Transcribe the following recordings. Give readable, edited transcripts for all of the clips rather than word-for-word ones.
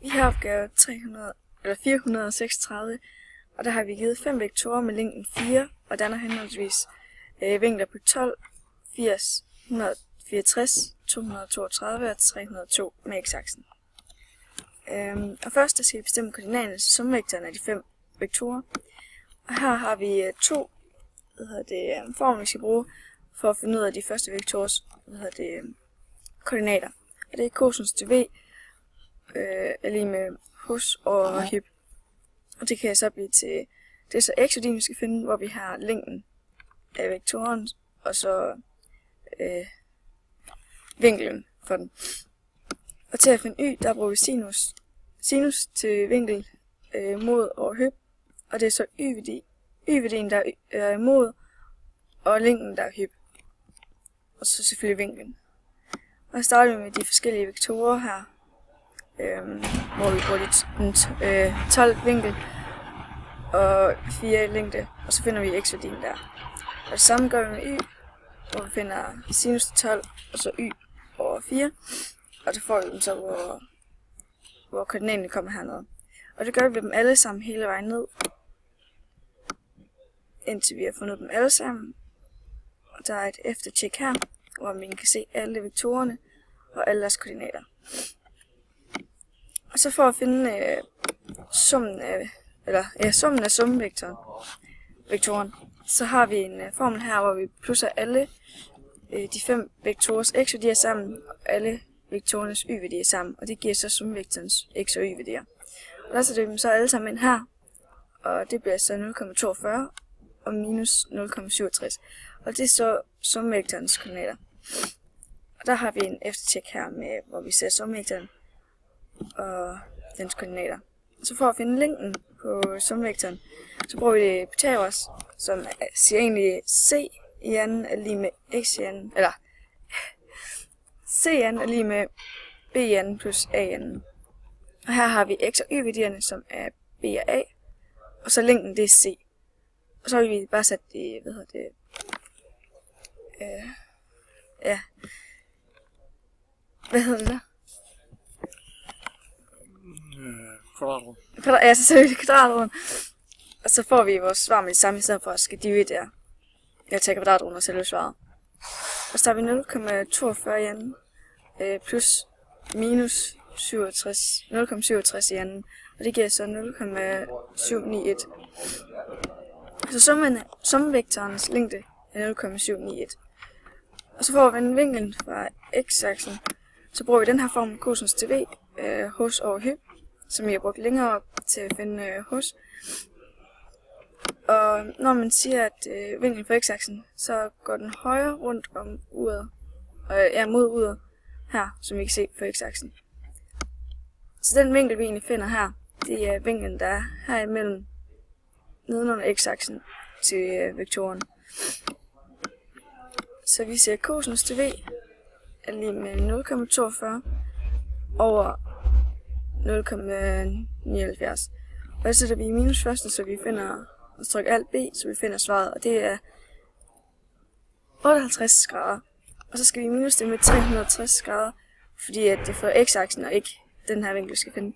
Vi har opgave 436, og der har vi givet 5 vektorer med længden 4, og danner henholdsvis vinkler på 12, 80, 164, 232 og 302 med x-aksen. Og først der skal vi bestemme koordinaterne til sumvektoren af de 5 vektorer. Og her har vi to formler, vi skal bruge for at finde ud af de første vektorers koordinater. Og det er cosinus til v er lige med hos og hyp. Og det kan så blive til, det er så x-værdien vi skal finde, hvor vi har længden af vektoren, og så vinklen for den. Og til at finde y, der bruger vi sinus til vinkel mod og hyp, og det er så y-værdien, der er mod, og længden, der er hyp. Og så selvfølgelig vinklen. Og så starter vi med de forskellige vektorer her, hvor vi bruger de 12 vinkel og 4 længde, og så finder vi x-værdien der. Og det samme gør vi med y, hvor vi finder sinus til 12, og så y over 4, og så får vi dem så, hvor koordinaten kommer hernede. Og det gør vi dem alle sammen hele vejen ned, indtil vi har fundet dem alle sammen. Og der er et eftertjek her, hvor man kan se alle vektorerne og alle deres koordinater. Og så for at finde summen af sumvektoren, så har vi en formel her, hvor vi plusser alle de 5 vektorers x-værdier sammen, og alle vektorernes y-værdier sammen, og det giver så sumvektorens x- og y-værdier. Og der sætter vi dem så alle sammen ind her, og det bliver så 0,42 og minus 0,67. Og det er så sumvektorens koordinater. Og der har vi en eftertjek her, med, hvor vi ser sumvektoren og dens koordinater. Så for at finde længden på sumvektoren, så bruger vi Pythagoras, som siger egentlig c i anden er lige med x i anden, eller c i anden er lige med b i anden plus a i anden. Og her har vi x og y-værdierne, som er b og a, og så længden det er c. Og så har vi bare sat det, hvad hedder det der? Kvadratrum. Ja, så sætter vi det kvadratrum. Og så får vi vores svar med det samme, i stedet for at skal dividere. Jeg tager kvadratrum og selve svaret. Og så har vi 0,42 i anden, plus minus 0,67 i anden, og det giver så 0,791. Så sumvektorens længde er 0,791. Og så får vi en vinklen fra x-aksen, så bruger vi den her form cosinus til v, hos over hyp, som vi har brugt længere op til at finde hos. Og når man siger, at vinklen for x-aksen, så går den højre rundt om uret, mod uret her, som vi kan se på x-aksen. Så den vinkel, vi egentlig finder her, det er vinklen, der er her imellem nedenunder x-aksen til vektoren. Så vi ser cosinus til v er lige med 0,42 over 0,79. Og så sætter vi i minus første, så vi finder, og trykker alt b, så vi finder svaret, og det er 58 grader. Og så skal vi minus det med 360 grader, fordi at det er for x-aksen og ikke den her vinkel, vi skal finde.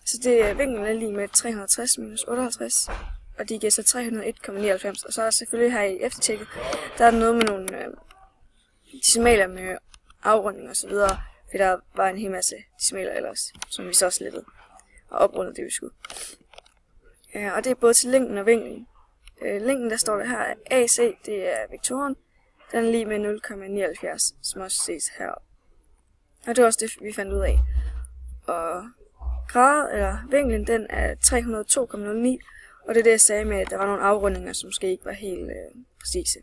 Så det er vinklen er lige med 360 minus 58, og det giver så 301,99. Og så er der selvfølgelig her i eftertjekket, der er noget med nogle decimaler med afrunding og så videre, for der var en hel masse decimaler ellers, som vi så slettede og oprundet det vi skulle. Og det er både til længden og vinklen. Længden der står der her, AC, det er vektoren, den er lige med 0,79, som også ses heroppe. Og det var også det vi fandt ud af. Og grad, eller vinklen, den er 302,09, og det er det jeg sagde med, at der var nogle afrundinger, som måske ikke var helt præcise.